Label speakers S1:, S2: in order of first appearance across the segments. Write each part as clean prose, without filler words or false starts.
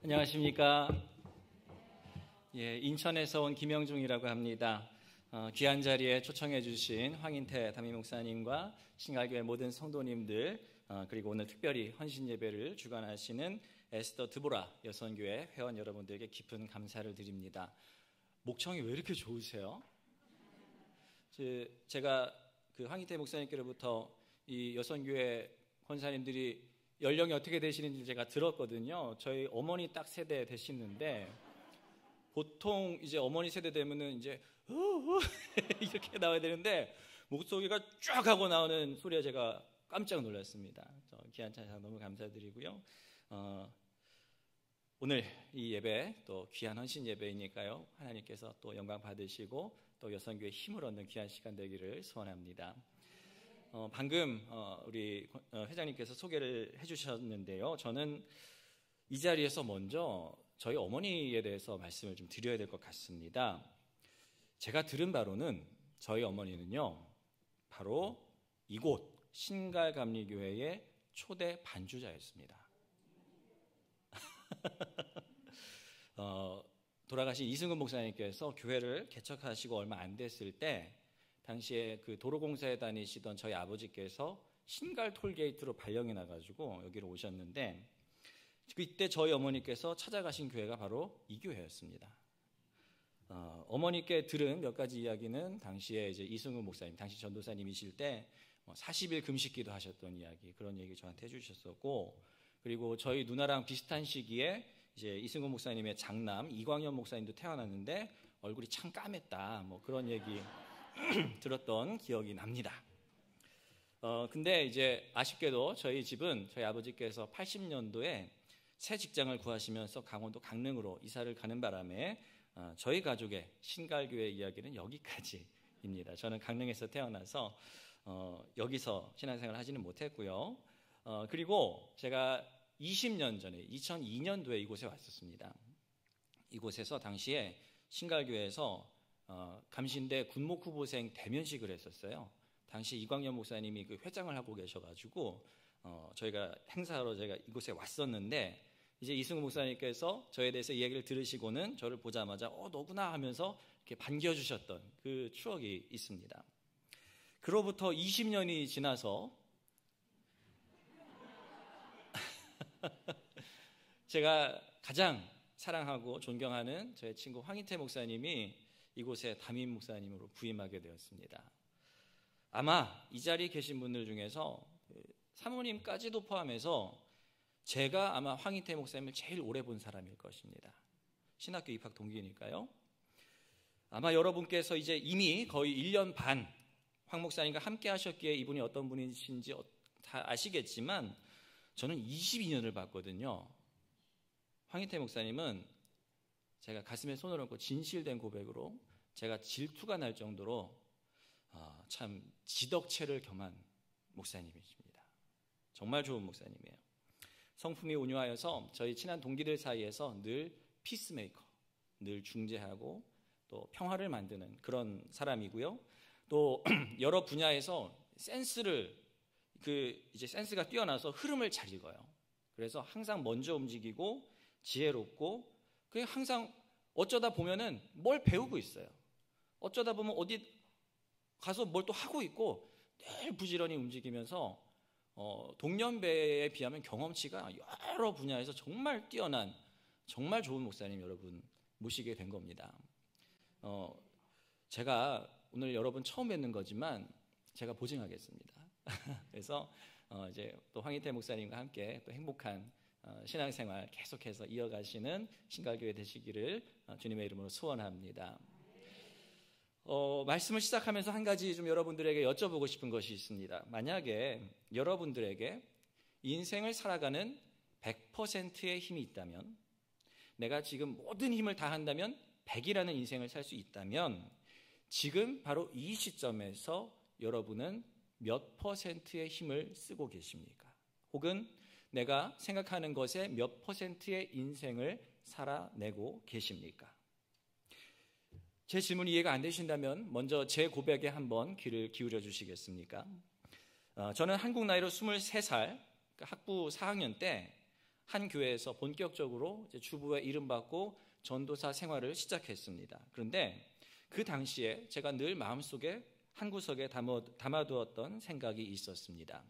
S1: 안녕하십니까. 인천에서 온 김영중이라고 합니다. 귀한 자리에 초청해 주신 황인태 담임 목사님과 신갈교회 모든 성도님들, 그리고 오늘 특별히 헌신 예배를 주관하시는 에스더 드보라 여선교회 회원 여러분들에게 깊은 감사를 드립니다. 목청이 왜 이렇게 좋으세요? 제가 그 황인태 목사님께로부터 이 여선교회 권사님들이 연령이 어떻게 되시는지 제가 들었거든요. 저희 어머니 딱 세대 되시는데, 보통 이제 어머니 세대 되면은 이제 이렇게 나와야 되는데 목소리가 쫙 하고 나오는 소리에 제가 깜짝 놀랐습니다. 귀한 찬양 너무 감사드리고요. 오늘 이 예배 또 귀한 헌신 예배이니까요, 하나님께서 또 영광 받으시고 또 여선교회 힘을 얻는 귀한 시간 되기를 소원합니다. 방금 우리 회장님께서 소개를 해주셨는데요, 저는 이 자리에서 먼저 저희 어머니에 대해서 말씀을 좀 드려야 될 것 같습니다. 제가 들은 바로는 저희 어머니는요, 바로 이곳 신갈감리교회의 초대 반주자였습니다. 돌아가신 이승근 목사님께서 교회를 개척하시고 얼마 안 됐을 때, 당시에 그 도로공사에 다니시던 저희 아버지께서 신갈 톨게이트로 발령이 나가지고 여기로 오셨는데, 그때 저희 어머니께서 찾아가신 교회가 바로 이 교회였습니다. 어머니께 들은 몇 가지 이야기는 당시에 이제 이승훈 목사님, 당시 전도사님이실 때 40일 금식기도 하셨던 이야기, 그런 얘기 저한테 해주셨었고, 그리고 저희 누나랑 비슷한 시기에 이제 이승훈 목사님의 장남 이광현 목사님도 태어났는데 얼굴이 참 까맸다, 뭐 그런 얘기 들었던 기억이 납니다. 근데 이제 아쉽게도 저희 집은 저희 아버지께서 80년도에 새 직장을 구하시면서 강원도 강릉으로 이사를 가는 바람에 저희 가족의 신갈교회 이야기는 여기까지입니다. 저는 강릉에서 태어나서 여기서 신앙생활을 하지는 못했고요. 그리고 제가 20년 전에 2002년도에 이곳에 왔었습니다. 이곳에서 당시에 신갈교회에서 감신대 군목후보생 대면식을 했었어요. 당시 이광현 목사님이 그 회장을 하고 계셔가지고 저희가 행사로 제가 이곳에 왔었는데, 이제 이승우 목사님께서 저에 대해서 이야기를 들으시고는 저를 보자마자 너구나 하면서 이렇게 반겨주셨던 그 추억이 있습니다. 그로부터 20년이 지나서 제가 가장 사랑하고 존경하는 저의 친구 황인태 목사님이 이곳에 담임 목사님으로 부임하게 되었습니다. 아마 이 자리에 계신 분들 중에서 사모님까지도 포함해서 제가 아마 황인태 목사님을 제일 오래 본 사람일 것입니다. 신학교 입학 동기니까요. 아마 여러분께서 이제 이미 거의 1년 반 황 목사님과 함께 하셨기에 이분이 어떤 분이신지 다 아시겠지만, 저는 22년을 봤거든요. 황인태 목사님은 제가 가슴에 손을 얹고 진실된 고백으로 제가 질투가 날 정도로 참 지덕체를 겸한 목사님이십니다. 정말 좋은 목사님이에요. 성품이 온유하여서 저희 친한 동기들 사이에서 늘 피스메이커, 늘 중재하고 또 평화를 만드는 그런 사람이고요. 또 여러 분야에서 센스가 뛰어나서 흐름을 잘 읽어요. 그래서 항상 먼저 움직이고 지혜롭고, 그냥 항상 어쩌다 보면은 뭘 배우고 있어요. 어쩌다 보면 어디 가서 뭘 또 하고 있고, 늘 부지런히 움직이면서 동년배에 비하면 경험치가 여러 분야에서 정말 뛰어난, 정말 좋은 목사님 여러분 모시게 된 겁니다. 제가 오늘 여러분 처음 뵙는 거지만 제가 보증하겠습니다. 그래서 이제 또 황인태 목사님과 함께 또 행복한 신앙생활 계속해서 이어가시는 신갈교회 되시기를 주님의 이름으로 소원합니다. 말씀을 시작하면서 한 가지 좀 여러분들에게 여쭤보고 싶은 것이 있습니다. 만약에 여러분들에게 인생을 살아가는 100%의 힘이 있다면, 내가 지금 모든 힘을 다한다면 100이라는 인생을 살 수 있다면, 지금 바로 이 시점에서 여러분은 몇 %의 힘을 쓰고 계십니까? 혹은 내가 생각하는 것에 몇 %의 인생을 살아내고 계십니까? 제 질문이 이해가 안 되신다면 먼저 제 고백에 한번 귀를 기울여 주시겠습니까? 저는 한국 나이로 23살, 학부 4학년 때 한 교회에서 본격적으로 이제 주부의 이름받고 전도사 생활을 시작했습니다. 그런데 그 당시에 제가 늘 마음속에 한 구석에 담아두었던 생각이 있었습니다.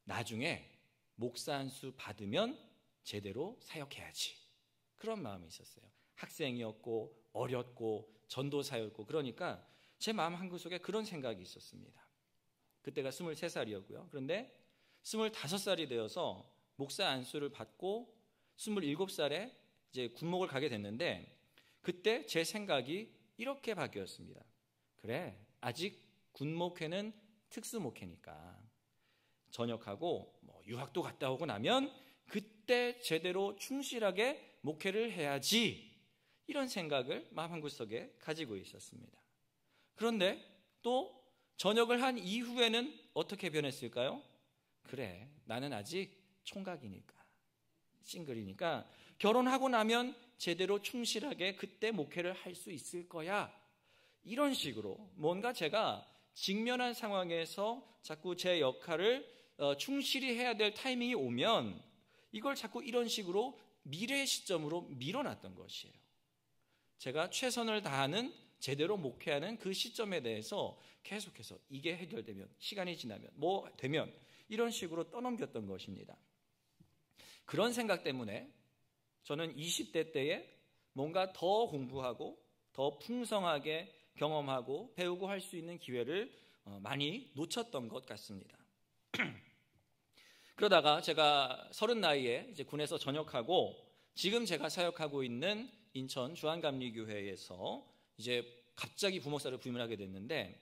S1: 나중에 목사 안수 받으면 제대로 사역해야지. 그런 마음이 있었어요. 학생이었고 어렸고 전도사였고 그러니까 제 마음 한구석에 그런 생각이 있었습니다. 그때가 23살이었고요. 그런데 25살이 되어서 목사 안수를 받고 27살에 이제 군목을 가게 됐는데 그때 제 생각이 이렇게 바뀌었습니다. 그래, 아직 군목회는 특수목회니까 전역하고 유학도 갔다 오고 나면 그때 제대로 충실하게 목회를 해야지, 이런 생각을 마음 한구석에 가지고 있었습니다. 그런데 또 전역을 한 이후에는 어떻게 변했을까요? 그래, 나는 아직 총각이니까, 싱글이니까 결혼하고 나면 제대로 충실하게 그때 목회를 할 수 있을 거야. 이런 식으로 뭔가 제가 직면한 상황에서 자꾸 제 역할을 충실히 해야 될 타이밍이 오면 이걸 자꾸 이런 식으로 미래의 시점으로 밀어놨던 것이에요. 제가 최선을 다하는, 제대로 목회하는 그 시점에 대해서 계속해서 이게 해결되면, 시간이 지나면, 뭐 되면, 이런 식으로 떠넘겼던 것입니다. 그런 생각 때문에 저는 20대 때에 뭔가 더 공부하고 더 풍성하게 경험하고 배우고 할 수 있는 기회를 많이 놓쳤던 것 같습니다. 그러다가 제가 30 나이에 이제 군에서 전역하고 지금 제가 사역하고 있는 인천 주한감리교회에서 이제 갑자기 부목사를 부임을 하게 됐는데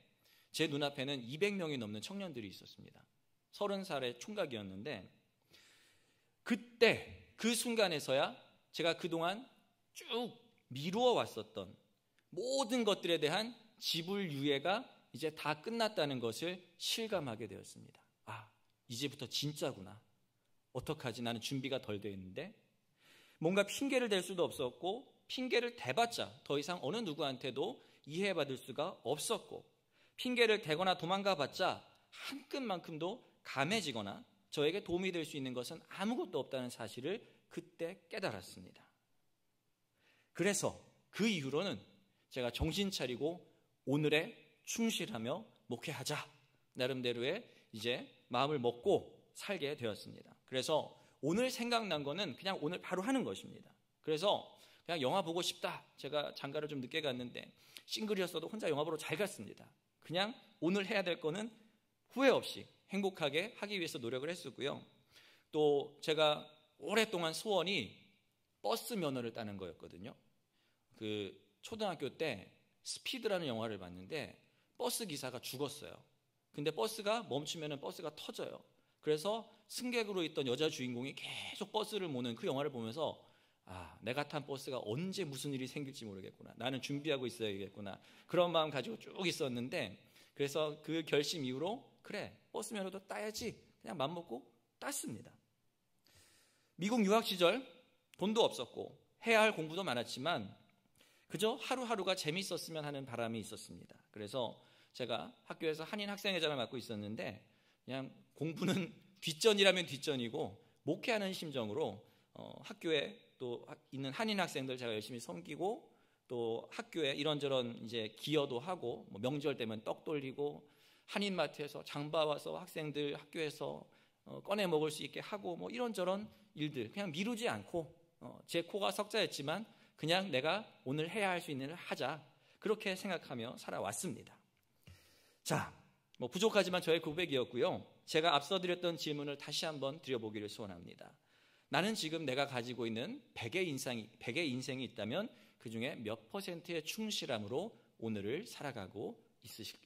S1: 제 눈앞에는 200명이 넘는 청년들이 있었습니다. 30살의 총각이었는데 그때 그 순간에서야 제가 그동안 쭉 미루어 왔었던 모든 것들에 대한 지불유예가 이제 다 끝났다는 것을 실감하게 되었습니다. 아, 이제부터 진짜구나. 어떡하지? 나는 준비가 덜 돼 있는데. 뭔가 핑계를 댈 수도 없었고 핑계를 대봤자 더 이상 어느 누구한테도 이해받을 수가 없었고 핑계를 대거나 도망가 봤자 한 끗만큼도 감해지거나 저에게 도움이 될 수 있는 것은 아무것도 없다는 사실을 그때 깨달았습니다. 그래서 그 이후로는 제가 정신 차리고 오늘에 충실하며 목회하자, 나름대로의 이제 마음을 먹고 살게 되었습니다. 그래서 오늘 생각난 거는 그냥 오늘 바로 하는 것입니다. 그래서 그냥 영화 보고 싶다. 제가 장가를 좀 늦게 갔는데 싱글이었어도 혼자 영화 보러 잘 갔습니다. 그냥 오늘 해야 될 거는 후회 없이 행복하게 하기 위해서 노력을 했었고요. 또 제가 오랫동안 소원이 버스 면허를 따는 거였거든요. 그 초등학교 때 스피드라는 영화를 봤는데 버스 기사가 죽었어요. 근데 버스가 멈추면 버스가 터져요. 그래서 승객으로 있던 여자 주인공이 계속 버스를 모는 그 영화를 보면서 아, 내가 탄 버스가 언제 무슨 일이 생길지 모르겠구나. 나는 준비하고 있어야겠구나. 그런 마음 가지고 쭉 있었는데 그래서 그 결심 이후로 그래, 버스 면허도 따야지. 그냥 맘먹고 땄습니다. 미국 유학 시절 돈도 없었고 해야 할 공부도 많았지만 그저 하루하루가 재밌었으면 하는 바람이 있었습니다. 그래서 제가 학교에서 한인 학생회장을 맡고 있었는데 그냥 공부는 뒷전이라면 뒷전이고 목회하는 심정으로 학교에 또 있는 한인 학생들 제가 열심히 섬기고 또 학교에 이런저런 이제 기여도 하고 뭐 명절 되면 떡 돌리고 한인마트에서 장 봐와서 학생들 학교에서 꺼내 먹을 수 있게 하고 뭐 이런저런 일들 그냥 미루지 않고 제 코가 석자였지만 그냥 내가 오늘 해야 할 수 있는 일을 하자, 그렇게 생각하며 살아왔습니다. 자, 뭐 부족하지만 저의 고백이었고요. 제가 앞서 드렸던 질문을 다시 한번 드려보기를 소원합니다. 나는 지금 내가 가지고 있는 100의 인생이 있다면 그 중에 몇 %의 충실함으로 오늘을 살아가고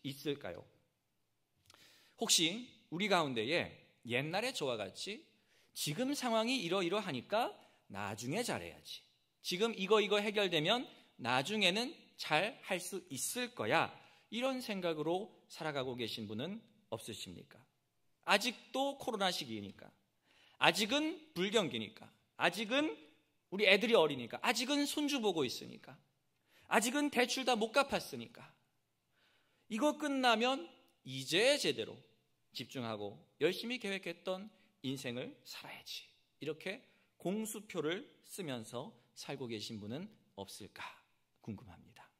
S1: 있을까요? 혹시 우리 가운데에 옛날에 저와 같이 지금 상황이 이러이러하니까 나중에 잘해야지, 지금 이거 해결되면 나중에는 잘 할 수 있을 거야, 이런 생각으로 살아가고 계신 분은 없으십니까? 아직도 코로나 시기이니까, 아직은 불경기니까, 아직은 우리 애들이 어리니까, 아직은 손주 보고 있으니까, 아직은 대출 다 못 갚았으니까 이거 끝나면 이제 제대로 집중하고 열심히 계획했던 인생을 살아야지, 이렇게 공수표를 쓰면서 살고 계신 분은 없을까 궁금합니다.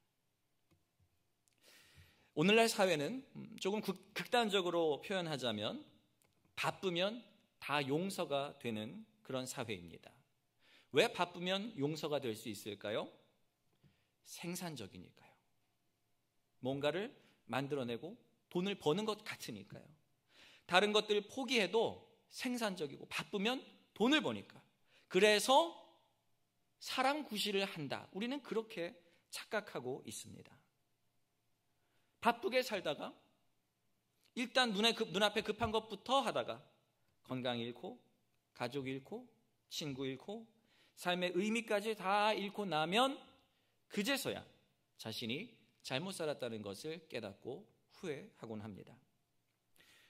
S1: 오늘날 사회는 조금 극단적으로 표현하자면 바쁘면 다 용서가 되는 그런 사회입니다. 왜 바쁘면 용서가 될 수 있을까요? 생산적이니까요. 뭔가를 만들어내고 돈을 버는 것 같으니까요. 다른 것들 포기해도 생산적이고 바쁘면 돈을 버니까. 그래서 사람구실을 한다. 우리는 그렇게 착각하고 있습니다. 바쁘게 살다가 일단 눈앞에 급한 것부터 하다가 건강 잃고 가족 잃고 친구 잃고 삶의 의미까지 다 잃고 나면 그제서야 자신이 잘못 살았다는 것을 깨닫고 후회하곤 합니다.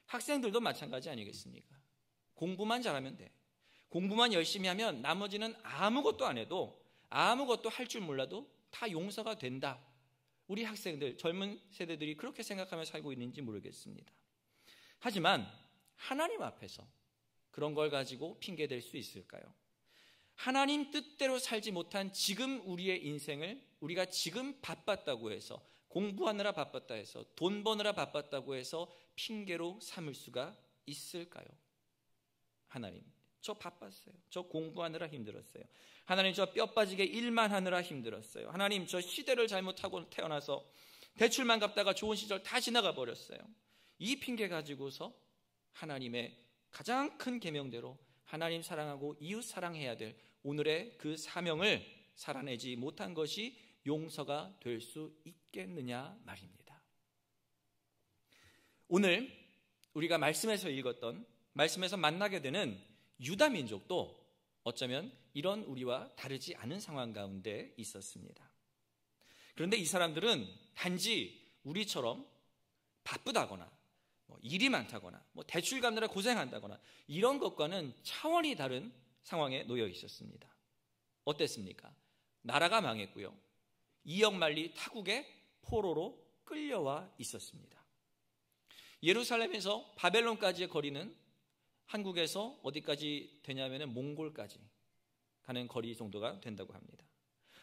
S1: 학생들도 마찬가지 아니겠습니까? 공부만 잘하면 돼. 공부만 열심히 하면 나머지는 아무것도 안 해도 아무것도 할 줄 몰라도 다 용서가 된다. 우리 학생들, 젊은 세대들이 그렇게 생각하며 살고 있는지 모르겠습니다. 하지만 하나님 앞에서 그런 걸 가지고 핑계댈 수 있을까요? 하나님 뜻대로 살지 못한 지금 우리의 인생을 우리가 지금 바빴다고 해서, 공부하느라 바빴다 해서, 돈 버느라 바빴다고 해서 핑계로 삼을 수가 있을까요? 하나님, 저 바빴어요. 저 공부하느라 힘들었어요. 하나님, 저 뼈 빠지게 일만 하느라 힘들었어요. 하나님, 저 시대를 잘못하고 태어나서 대출만 갚다가 좋은 시절 다 지나가 버렸어요. 이 핑계 가지고서 하나님의 가장 큰 계명대로 하나님 사랑하고 이웃 사랑해야 될 오늘의 그 사명을 살아내지 못한 것이 용서가 될 수 있겠느냐 말입니다. 오늘 우리가 말씀에서 읽었던, 말씀에서 만나게 되는 유다 민족도 어쩌면 이런 우리와 다르지 않은 상황 가운데 있었습니다. 그런데 이 사람들은 단지 우리처럼 바쁘다거나 일이 많다거나 대출 갚느라 고생한다거나 이런 것과는 차원이 다른 상황에 놓여 있었습니다. 어땠습니까? 나라가 망했고요. 이역만리 타국의 포로로 끌려와 있었습니다. 예루살렘에서 바벨론까지의 거리는 한국에서 어디까지 되냐면 몽골까지 가는 거리 정도가 된다고 합니다.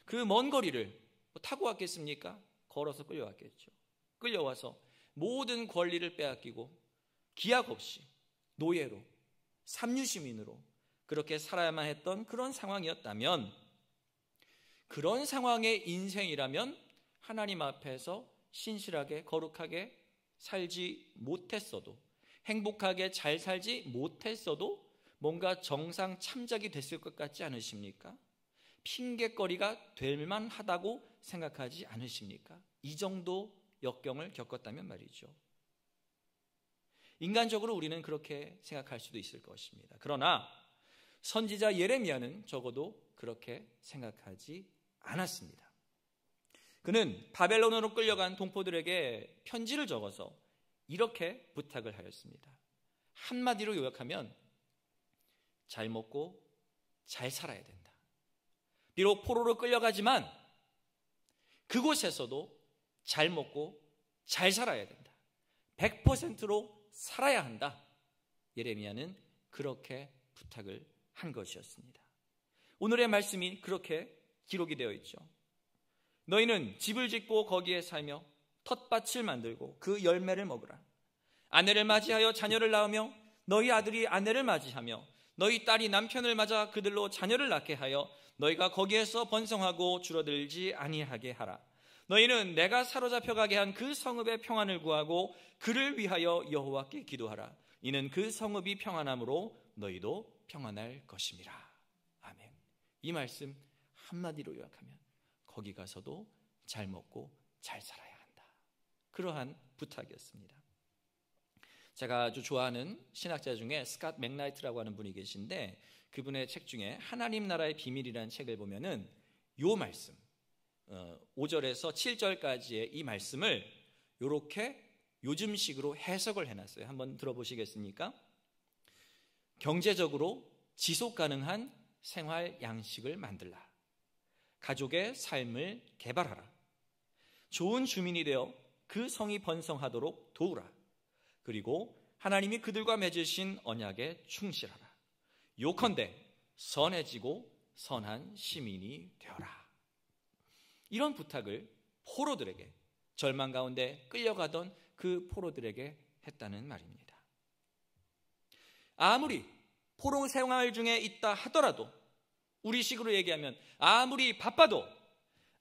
S1: 그 먼 거리를 타고 왔겠습니까? 걸어서 끌려왔겠죠. 끌려와서 모든 권리를 빼앗기고 기약 없이 노예로, 삼류시민으로 그렇게 살아야만 했던 그런 상황이었다면, 그런 상황의 인생이라면 하나님 앞에서 신실하게 거룩하게 살지 못했어도, 행복하게 잘 살지 못했어도 뭔가 정상 참작이 됐을 것 같지 않으십니까? 핑계거리가 될 만하다고 생각하지 않으십니까? 이 정도 역경을 겪었다면 말이죠. 인간적으로 우리는 그렇게 생각할 수도 있을 것입니다. 그러나 선지자 예레미야는 적어도 그렇게 생각하지 않았습니다. 그는 바벨론으로 끌려간 동포들에게 편지를 적어서 이렇게 부탁을 하였습니다. 한마디로 요약하면 잘 먹고 잘 살아야 된다. 비록 포로로 끌려가지만 그곳에서도 잘 먹고 잘 살아야 된다. 100%로 살아야 한다. 예레미야는 그렇게 부탁을 한 것이었습니다. 오늘의 말씀이 그렇게 기록이 되어 있죠. 너희는 집을 짓고 거기에 살며 텃밭을 만들고 그 열매를 먹으라. 아내를 맞이하여 자녀를 낳으며 너희 아들이 아내를 맞이하며 너희 딸이 남편을 맞아 그들로 자녀를 낳게 하여 너희가 거기에서 번성하고 줄어들지 아니하게 하라. 너희는 내가 사로잡혀 가게 한 그 성읍의 평안을 구하고 그를 위하여 여호와께 기도하라. 이는 그 성읍이 평안함으로 너희도 평안할 것임이라. 아멘. 이 말씀 한마디로 요약하면 거기 가서도 잘 먹고 잘 살아야 한다. 그러한 부탁이었습니다. 제가 아주 좋아하는 신학자 중에 스캇 맥나이트라고 하는 분이 계신데, 그분의 책 중에 하나님 나라의 비밀이라는 책을 보면은 요 말씀 5절에서 7절까지의 이 말씀을 이렇게 요즘식으로 해석을 해놨어요. 한번 들어보시겠습니까? 경제적으로 지속 가능한 생활 양식을 만들라. 가족의 삶을 개발하라. 좋은 주민이 되어 그 성이 번성하도록 도우라. 그리고 하나님이 그들과 맺으신 언약에 충실하라. 요컨대 선해지고 선한 시민이 되어라. 이런 부탁을 포로들에게, 절망 가운데 끌려가던 그 포로들에게 했다는 말입니다. 아무리 포로 생활 중에 있다 하더라도, 우리식으로 얘기하면 아무리 바빠도,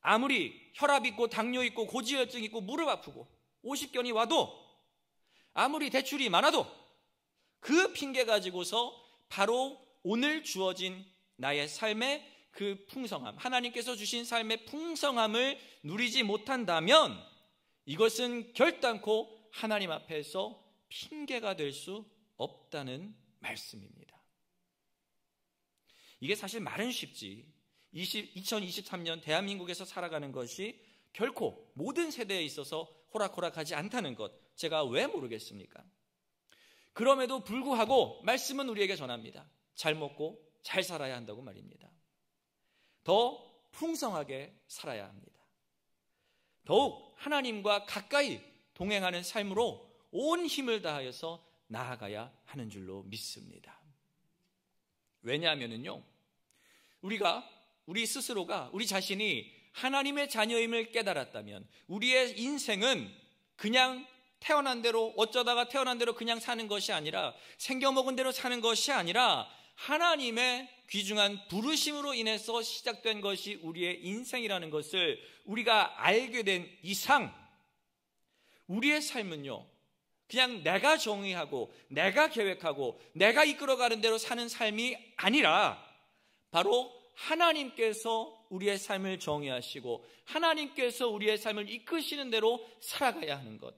S1: 아무리 혈압 있고 당뇨 있고 고지혈증 있고 무릎 아프고 오십견이 와도, 아무리 대출이 많아도 그 핑계 가지고서 바로 오늘 주어진 나의 삶의 그 풍성함, 하나님께서 주신 삶의 풍성함을 누리지 못한다면 이것은 결단코 하나님 앞에서 핑계가 될 수 없다는 말씀입니다. 이게 사실 말은 쉽지, 2023년 대한민국에서 살아가는 것이 결코 모든 세대에 있어서 호락호락하지 않다는 것, 제가 왜 모르겠습니까? 그럼에도 불구하고 말씀은 우리에게 전합니다. 잘 먹고 잘 살아야 한다고 말입니다. 더 풍성하게 살아야 합니다. 더욱 하나님과 가까이 동행하는 삶으로 온 힘을 다하여서 나아가야 하는 줄로 믿습니다. 왜냐하면요, 우리 스스로가, 우리 자신이 하나님의 자녀임을 깨달았다면 우리의 인생은 그냥 태어난 대로, 어쩌다가 태어난 대로 그냥 사는 것이 아니라, 생겨먹은 대로 사는 것이 아니라 하나님의 귀중한 부르심으로 인해서 시작된 것이 우리의 인생이라는 것을 우리가 알게 된 이상, 우리의 삶은요, 그냥 내가 정의하고 내가 계획하고 내가 이끌어가는 대로 사는 삶이 아니라 바로 하나님께서 우리의 삶을 정의하시고 하나님께서 우리의 삶을 이끄시는 대로 살아가야 하는 것,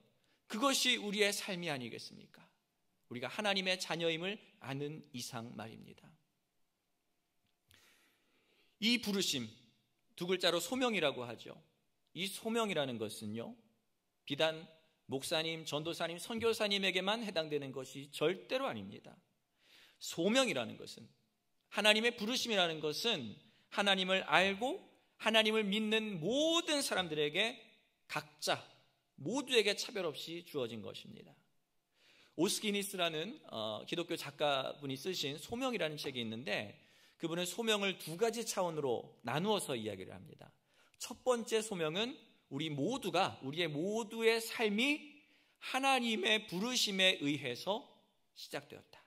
S1: 그것이 우리의 삶이 아니겠습니까? 우리가 하나님의 자녀임을 아는 이상 말입니다. 이 부르심, 두 글자로 소명이라고 하죠. 이 소명이라는 것은요, 비단 목사님, 전도사님, 선교사님에게만 해당되는 것이 절대로 아닙니다. 소명이라는 것은, 하나님의 부르심이라는 것은 하나님을 알고 하나님을 믿는 모든 사람들에게 각자 모두에게 차별 없이 주어진 것입니다. 오스기니스라는 기독교 작가분이 쓰신 소명이라는 책이 있는데, 그분은 소명을 두 가지 차원으로 나누어서 이야기를 합니다. 첫 번째 소명은 우리의 모두의 삶이 하나님의 부르심에 의해서 시작되었다.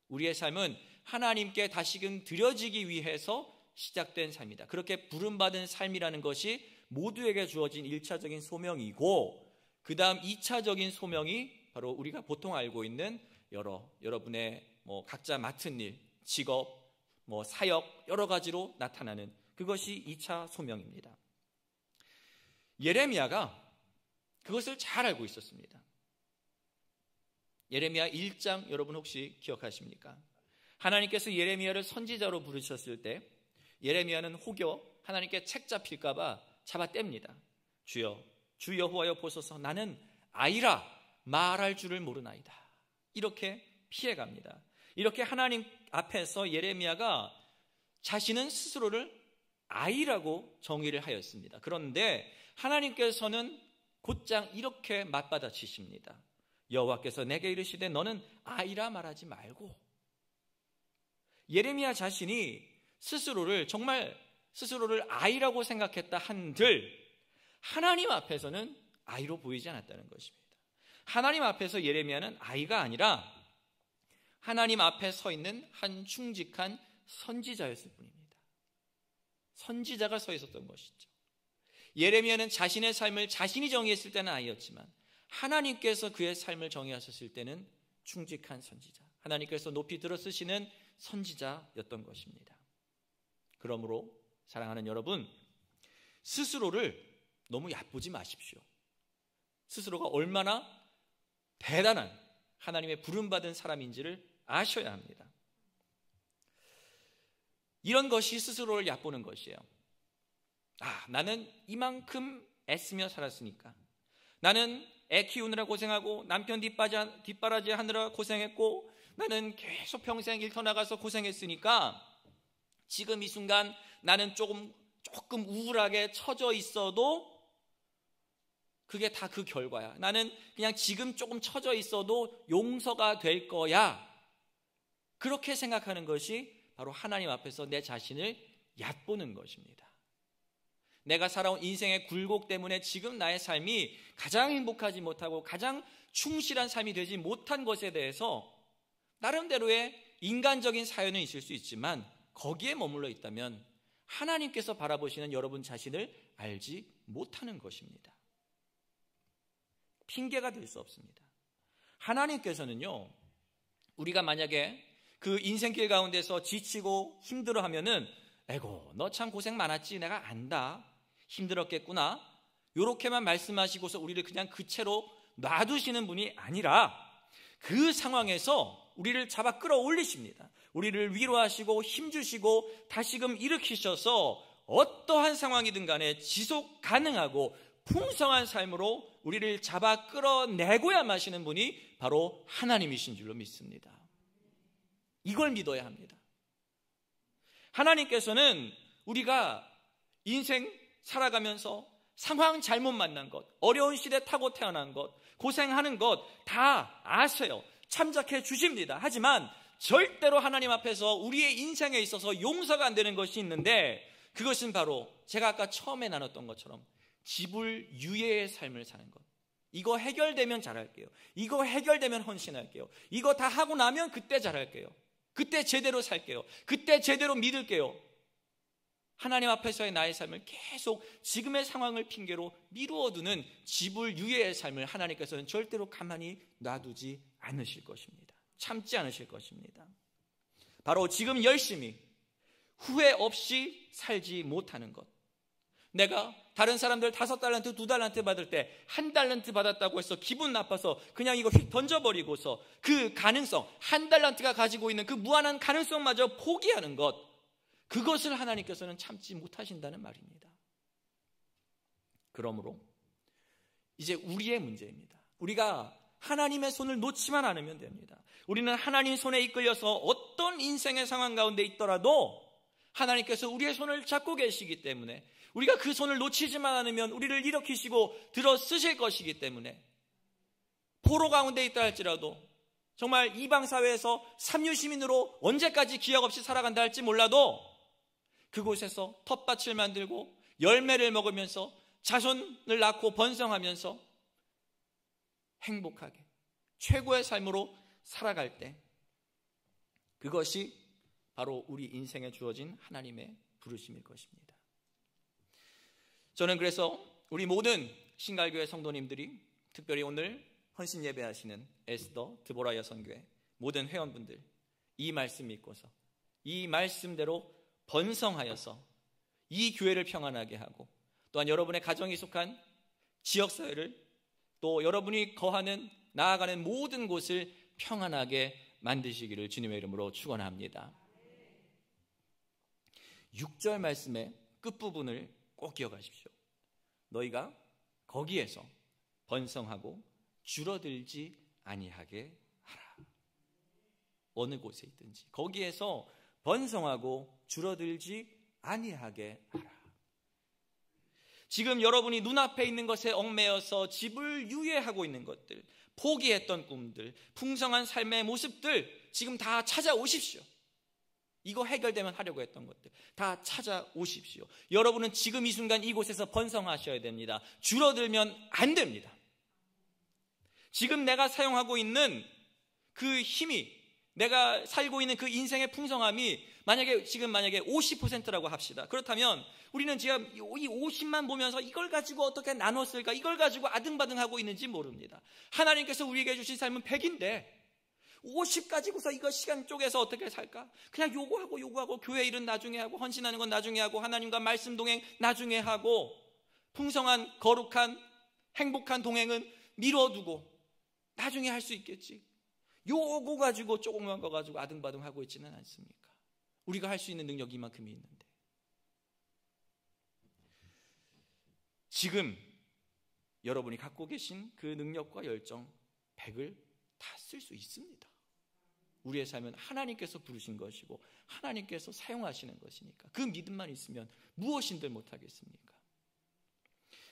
S1: 우리의 삶은 하나님께 다시금 드려지기 위해서 시작된 삶이다. 그렇게 부름받은 삶이라는 것이 모두에게 주어진 1차적인 소명이고, 그 다음 2차적인 소명이 바로 우리가 보통 알고 있는 여러분의 각자 맡은 일, 직업, 사역, 여러 가지로 나타나는 그것이 2차 소명입니다. 예레미야가 그것을 잘 알고 있었습니다. 예레미야 1장 여러분 혹시 기억하십니까? 하나님께서 예레미야를 선지자로 부르셨을 때 예레미야는 혹여 하나님께 책 잡힐까 봐 잡아뗍니다. 주여, 주 여호와여 보소서, 나는 아이라 말할 줄을 모르나이다. 이렇게 피해갑니다. 이렇게 하나님 앞에서 예레미야가 자신은 스스로를 아이라고 정의를 하였습니다. 그런데 하나님께서는 곧장 이렇게 맞받아치십니다. 여호와께서 내게 이르시되 너는 아이라 말하지 말고. 예레미야 자신이 정말 스스로를 아이라고 생각했다 한들 하나님 앞에서는 아이로 보이지 않았다는 것입니다. 하나님 앞에서 예레미야는 아이가 아니라 하나님 앞에 서 있는 한 충직한 선지자였을 뿐입니다. 선지자가 서 있었던 것이죠. 예레미야는 자신의 삶을 자신이 정의했을 때는 아이였지만 하나님께서 그의 삶을 정의하셨을 때는 충직한 선지자, 하나님께서 높이 들어쓰시는 선지자였던 것입니다. 그러므로 사랑하는 여러분, 스스로를 너무 얕보지 마십시오. 스스로가 얼마나 대단한 하나님의 부름받은 사람인지를 아셔야 합니다. 이런 것이 스스로를 얕보는 것이에요. 나는 이만큼 애쓰며 살았으니까, 나는 애 키우느라 고생하고 남편 뒷바라지 하느라 고생했고, 나는 계속 평생 일터 나가서 고생했으니까 지금 이 순간 나는 조금 우울하게 처져 있어도 그게 다 그 결과야. 나는 그냥 지금 조금 처져 있어도 용서가 될 거야. 그렇게 생각하는 것이 바로 하나님 앞에서 내 자신을 얕보는 것입니다. 내가 살아온 인생의 굴곡 때문에 지금 나의 삶이 가장 행복하지 못하고 가장 충실한 삶이 되지 못한 것에 대해서 나름대로의 인간적인 사연은 있을 수 있지만 거기에 머물러 있다면 하나님께서 바라보시는 여러분 자신을 알지 못하는 것입니다. 핑계가 될 수 없습니다. 하나님께서는요, 우리가 만약에 그 인생길 가운데서 지치고 힘들어하면은 에고 너 참 고생 많았지, 내가 안다, 힘들었겠구나, 요렇게만 말씀하시고서 우리를 그냥 그 채로 놔두시는 분이 아니라 그 상황에서 우리를 잡아 끌어올리십니다. 우리를 위로하시고 힘주시고 다시금 일으키셔서 어떠한 상황이든 간에 지속 가능하고 풍성한 삶으로 우리를 잡아 끌어내고야 마시는 분이 바로 하나님이신 줄로 믿습니다. 이걸 믿어야 합니다. 하나님께서는 우리가 인생 살아가면서 상황 잘못 만난 것, 어려운 시대 타고 태어난 것, 고생하는 것 다 아세요. 참작해 주십니다. 하지만 절대로 하나님 앞에서 우리의 인생에 있어서 용서가 안 되는 것이 있는데, 그것은 바로 제가 아까 처음에 나눴던 것처럼 지불유예의 삶을 사는 것. 이거 해결되면 잘할게요. 이거 해결되면 헌신할게요. 이거 다 하고 나면 그때 잘할게요. 그때 제대로 살게요. 그때 제대로 믿을게요. 하나님 앞에서의 나의 삶을 계속 지금의 상황을 핑계로 미루어두는 지불유예의 삶을 하나님께서는 절대로 가만히 놔두지 않으실 것입니다. 참지 않으실 것입니다. 바로 지금 열심히 후회 없이 살지 못하는 것. 내가 다른 사람들 5달란트, 2달란트 받을 때 1달란트 받았다고 해서 기분 나빠서 그냥 이거 휙 던져버리고서 그 가능성, 1달란트가 가지고 있는 그 무한한 가능성마저 포기하는 것, 그것을 하나님께서는 참지 못하신다는 말입니다. 그러므로 이제 우리의 문제입니다. 우리가 하나님의 손을 놓지만 않으면 됩니다. 우리는 하나님 손에 이끌려서 어떤 인생의 상황 가운데 있더라도 하나님께서 우리의 손을 잡고 계시기 때문에, 우리가 그 손을 놓치지만 않으면 우리를 일으키시고 들어 쓰실 것이기 때문에, 포로 가운데 있다 할지라도, 정말 이방사회에서 삼류시민으로 언제까지 기약 없이 살아간다 할지 몰라도 그곳에서 텃밭을 만들고 열매를 먹으면서 자손을 낳고 번성하면서 행복하게 최고의 삶으로 살아갈 때, 그것이 바로 우리 인생에 주어진 하나님의 부르심일 것입니다. 저는 그래서 우리 모든 신갈교회 성도님들이, 특별히 오늘 헌신 예배하시는 에스더 드보라 여성교회 모든 회원분들, 이 말씀 믿고서 이 말씀대로 번성하여서 이 교회를 평안하게 하고, 또한 여러분의 가정이 속한 지역사회를, 또 여러분이 거하는 나아가는 모든 곳을 평안하게 만드시기를 주님의 이름으로 축원합니다. 6절 말씀의 끝부분을 꼭 기억하십시오. 너희가 거기에서 번성하고 줄어들지 아니하게 하라. 어느 곳에 있든지 거기에서 번성하고 줄어들지 아니하게 하라. 지금 여러분이 눈앞에 있는 것에 얽매여서 집을 유예하고 있는 것들, 포기했던 꿈들, 풍성한 삶의 모습들 지금 다 찾아오십시오. 이거 해결되면 하려고 했던 것들 다 찾아오십시오. 여러분은 지금 이 순간 이곳에서 번성하셔야 됩니다. 줄어들면 안 됩니다. 지금 내가 사용하고 있는 그 힘이, 내가 살고 있는 그 인생의 풍성함이 만약에 50%라고 합시다. 그렇다면 우리는 지금 이 50만 보면서 이걸 가지고 어떻게 나눴을까, 이걸 가지고 아등바등하고 있는지 모릅니다. 하나님께서 우리에게 주신 삶은 100인데 50 가지고서 이거 시간 쪼개서 어떻게 살까? 그냥 요구하고 교회 일은 나중에 하고, 헌신하는 건 나중에 하고, 하나님과 말씀 동행 나중에 하고, 풍성한 거룩한 행복한 동행은 미뤄두고 나중에 할 수 있겠지. 요거 가지고 조금만 거 가지고 아등바등하고 있지는 않습니까? 우리가 할 수 있는 능력이 이만큼이 있는데, 지금 여러분이 갖고 계신 그 능력과 열정 100을 다 쓸 수 있습니다. 우리의 삶은 하나님께서 부르신 것이고 하나님께서 사용하시는 것이니까 그 믿음만 있으면 무엇인들 못하겠습니까?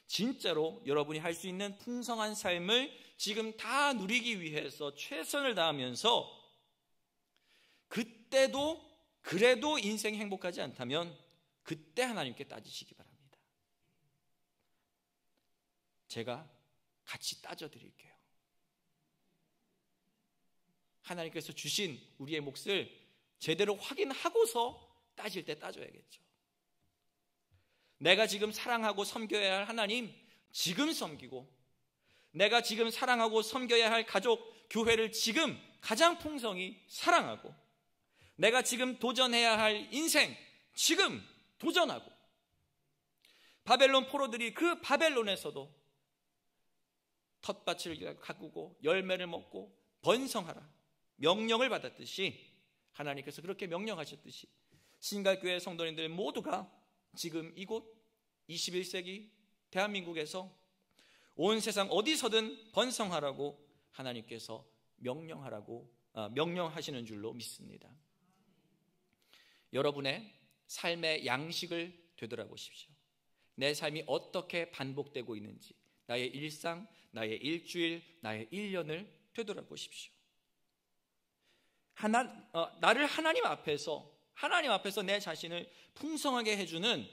S1: 진짜로 여러분이 할 수 있는 풍성한 삶을 지금 다 누리기 위해서 최선을 다하면서, 그때도 그래도 인생이 행복하지 않다면 그때 하나님께 따지시기 바랍니다. 제가 같이 따져드릴게요. 하나님께서 주신 우리의 몫을 제대로 확인하고서 따질 때 따져야겠죠. 내가 지금 사랑하고 섬겨야 할 하나님 지금 섬기고, 내가 지금 사랑하고 섬겨야 할 가족, 교회를 지금 가장 풍성히 사랑하고, 내가 지금 도전해야 할 인생 지금 도전하고, 바벨론 포로들이 그 바벨론에서도 텃밭을 가꾸고 열매를 먹고 번성하라 명령을 받았듯이, 하나님께서 그렇게 명령하셨듯이 신갈교회 성도님들 모두가 지금 이곳 21세기 대한민국에서 온 세상 어디서든 번성하라고 하나님께서 명령하시는 줄로 믿습니다. 여러분의 삶의 양식을 되돌아보십시오. 내 삶이 어떻게 반복되고 있는지, 나의 일상, 나의 일주일, 나의 1년을 되돌아보십시오. 나를 하나님 앞에서 내 자신을 풍성하게 해주는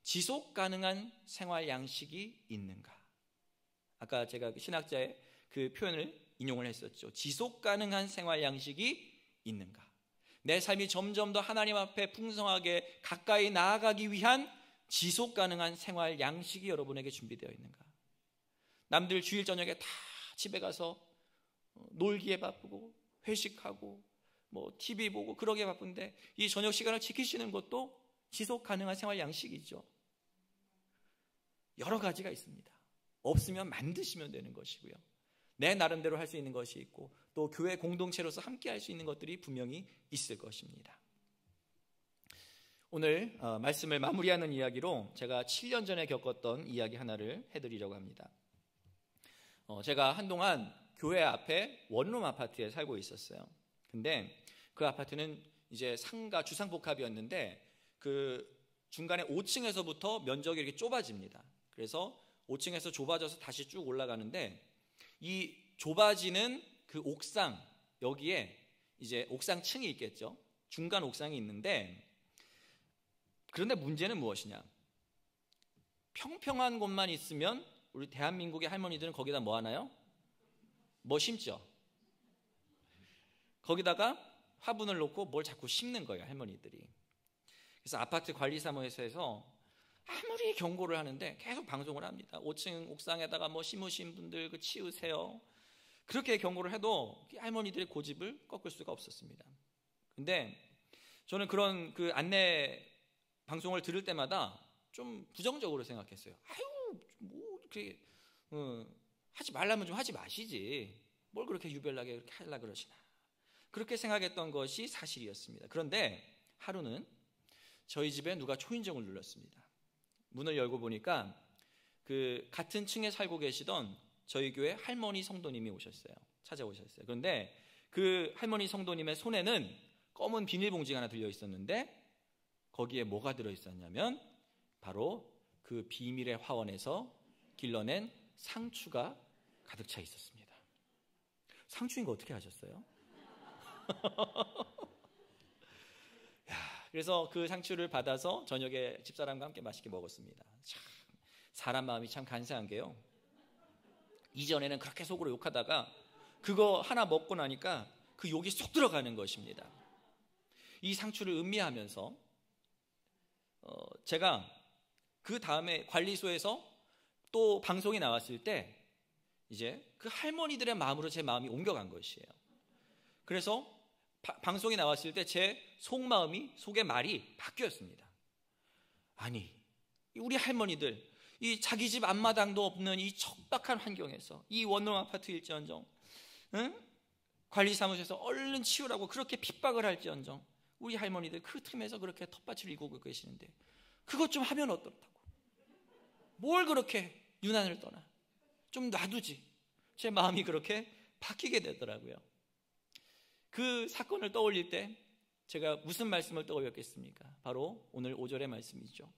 S1: 지속 가능한 생활 양식이 있는가? 아까 제가 신학자의 그 표현을 인용을 했었죠. 지속 가능한 생활 양식이 있는가? 내 삶이 점점 더 하나님 앞에 풍성하게 가까이 나아가기 위한 지속 가능한 생활 양식이 여러분에게 준비되어 있는가? 남들 주일 저녁에 다 집에 가서 놀기에 바쁘고 회식하고 뭐 TV 보고 그러기에 바쁜데, 이 저녁 시간을 지키시는 것도 지속 가능한 생활 양식이죠. 여러 가지가 있습니다. 없으면 만드시면 되는 것이고요, 내 나름대로 할 수 있는 것이 있고, 또 교회 공동체로서 함께 할 수 있는 것들이 분명히 있을 것입니다. 오늘 말씀을 마무리하는 이야기로 제가 7년 전에 겪었던 이야기 하나를 해드리려고 합니다. 제가 한동안 교회 앞에 원룸 아파트에 살고 있었어요. 근데 그 아파트는 이제 상가 주상복합이었는데 그 중간에 5층에서부터 면적이 이렇게 좁아집니다. 그래서 5층에서 좁아져서 다시 쭉 올라가는데, 이 좁아지는 그 옥상, 여기에 이제 옥상층이 있겠죠. 중간 옥상이 있는데, 그런데 문제는 무엇이냐? 평평한 곳만 있으면 우리 대한민국의 할머니들은 거기다 뭐 하나요? 뭐 심죠? 거기다가 화분을 놓고 뭘 자꾸 심는 거예요, 할머니들이. 그래서 아파트 관리사무소에서 아무리 경고를 하는데 계속 방송을 합니다. 5층 옥상에다가 뭐 심으신 분들 그 치우세요. 그렇게 경고를 해도 할머니들의 고집을 꺾을 수가 없었습니다. 근데 저는 그런 그 안내 방송을 들을 때마다 좀 부정적으로 생각했어요. 아유, 뭐 이렇게 하지 말라면 좀 하지 마시지. 뭘 그렇게 유별나게 그렇게 하려고 그러시나. 그렇게 생각했던 것이 사실이었습니다. 그런데 하루는 저희 집에 누가 초인종을 눌렀습니다. 문을 열고 보니까 그 같은 층에 살고 계시던 저희 교회 할머니 성도님이 찾아오셨어요. 그런데 그 할머니 성도님의 손에는 검은 비닐봉지가 하나 들려 있었는데, 거기에 뭐가 들어있었냐면 바로 그 비밀의 화원에서 길러낸 상추가 가득 차 있었습니다. 상추인 거 어떻게 하셨어요? 그래서 그 상추를 받아서 저녁에 집사람과 함께 맛있게 먹었습니다. 참, 사람 마음이 참 간사한 게요, 이전에는 그렇게 속으로 욕하다가 그거 하나 먹고 나니까 그 욕이 쏙 들어가는 것입니다. 이 상추를 음미하면서 제가 그 다음에 관리소에서 또 방송이 나왔을 때 이제 그 할머니들의 마음으로 제 마음이 옮겨간 것이에요. 그래서 방송이 나왔을 때 제 속의 말이 바뀌었습니다. 아니, 우리 할머니들, 이 자기 집 앞마당도 없는 이 척박한 환경에서, 이 원룸 아파트일지언정, 관리사무소에서 얼른 치우라고 그렇게 핍박을 할지언정, 우리 할머니들 그 틈에서 그렇게 텃밭을 일구고 계시는데 그것 좀 하면 어떻다고. 뭘 그렇게 유난을 떠나. 좀 놔두지. 제 마음이 그렇게 바뀌게 되더라고요. 그 사건을 떠올릴 때 제가 무슨 말씀을 떠올렸겠습니까? 바로 오늘 5절의 말씀이죠.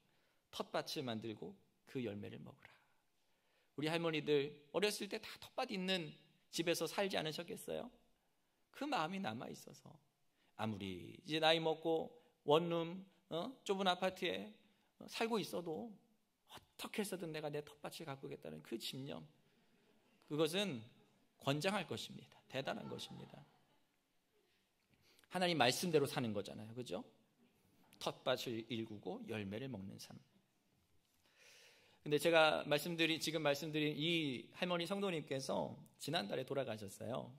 S1: 텃밭을 만들고 그 열매를 먹으라. 우리 할머니들 어렸을 때 다 텃밭 있는 집에서 살지 않으셨겠어요? 그 마음이 남아 있어서 아무리 이제 나이 먹고 원룸 좁은 아파트에 살고 있어도 어떻게 해서든 내가 내 텃밭을 가꾸겠다는 그 집념, 그것은 권장할 것입니다. 대단한 것입니다. 하나님 말씀대로 사는 거잖아요. 그죠? 텃밭을 일구고 열매를 먹는 삶. 근데 제가 지금 말씀드린 이 할머니 성도님께서 지난달에 돌아가셨어요.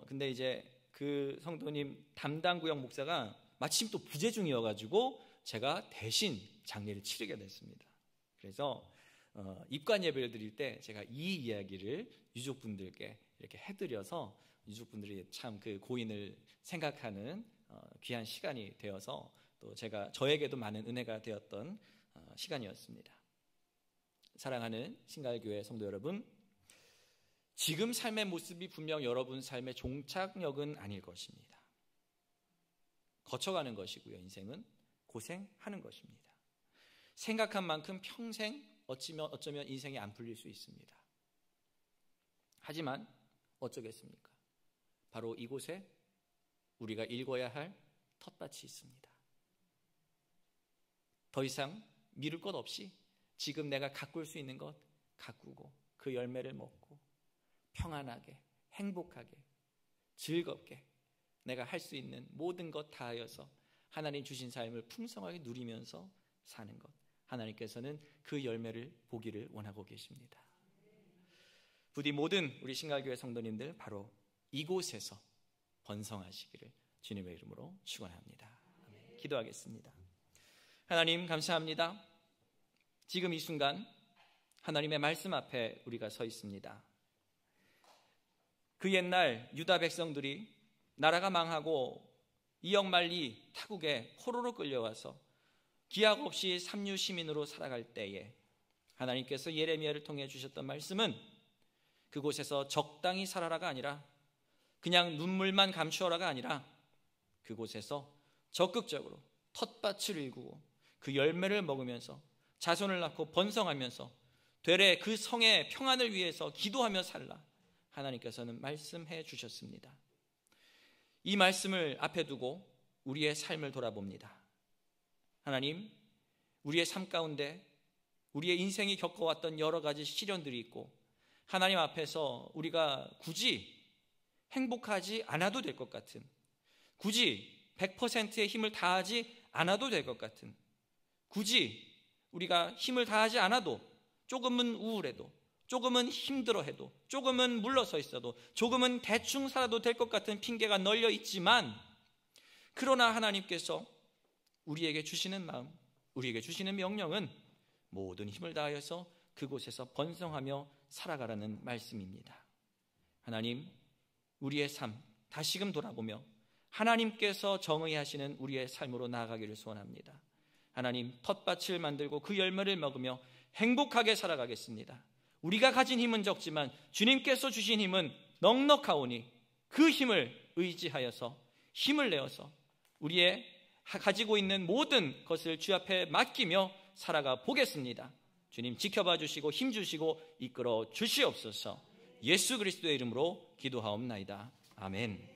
S1: 근데 이제 그 성도님 담당 구역 목사가 마침 또 부재 중이어가지고 제가 대신 장례를 치르게 됐습니다. 그래서 입관 예배를 드릴 때 제가 이 이야기를 유족분들께 이렇게 해드려서 유족분들이 참 그 고인을 생각하는 귀한 시간이 되어서 또 저에게도 많은 은혜가 되었던 시간이었습니다. 사랑하는 신갈교회 성도 여러분, 지금 삶의 모습이 분명 여러분 삶의 종착역은 아닐 것입니다. 거쳐가는 것이고요. 인생은 고생하는 것입니다. 생각한 만큼 평생 어쩌면 인생이 안 풀릴 수 있습니다. 하지만 어쩌겠습니까? 바로 이곳에 우리가 읽어야 할 텃밭이 있습니다. 더 이상 미룰 것 없이 지금 내가 가꿀 수 있는 것 가꾸고 그 열매를 먹고 평안하게, 행복하게, 즐겁게 내가 할 수 있는 모든 것 다하여서 하나님 주신 삶을 풍성하게 누리면서 사는 것, 하나님께서는 그 열매를 보기를 원하고 계십니다. 부디 모든 우리 신갈교회 성도님들 바로 이곳에서 번성하시기를 주님의 이름으로 축원합니다. 기도하겠습니다. 하나님 감사합니다. 지금 이 순간 하나님의 말씀 앞에 우리가 서 있습니다. 그 옛날 유다 백성들이 나라가 망하고 이역만리 타국에 포로로 끌려와서 기약 없이 삼류 시민으로 살아갈 때에 하나님께서 예레미야를 통해 주셨던 말씀은 그곳에서 적당히 살아라가 아니라 그냥 눈물만 감추어라가 아니라 그곳에서 적극적으로 텃밭을 일구고 그 열매를 먹으면서 자손을 낳고 번성하면서 되레 그 성의 평안을 위해서 기도하며 살라, 하나님께서는 말씀해 주셨습니다. 이 말씀을 앞에 두고 우리의 삶을 돌아봅니다. 하나님, 우리의 삶 가운데 우리의 인생이 겪어왔던 여러 가지 시련들이 있고 하나님 앞에서 우리가 굳이 행복하지 않아도 될 것 같은, 굳이 100%의 힘을 다하지 않아도 될 것 같은, 굳이 우리가 힘을 다하지 않아도 조금은 우울해도, 조금은 힘들어해도, 조금은 물러서 있어도, 조금은 대충 살아도 될 것 같은 핑계가 널려 있지만, 그러나 하나님께서 우리에게 주시는 마음, 우리에게 주시는 명령은 모든 힘을 다하여서 그곳에서 번성하며 살아가라는 말씀입니다. 하나님, 우리의 삶 다시금 돌아보며 하나님께서 정의하시는 우리의 삶으로 나아가기를 소원합니다. 하나님, 텃밭을 만들고 그 열매를 먹으며 행복하게 살아가겠습니다. 우리가 가진 힘은 적지만 주님께서 주신 힘은 넉넉하오니 그 힘을 의지하여서 힘을 내어서 우리의 가지고 있는 모든 것을 주 앞에 맡기며 살아가 보겠습니다. 주님 지켜봐 주시고 힘 주시고 이끌어 주시옵소서. 예수 그리스도의 이름으로 기도하옵나이다. 아멘.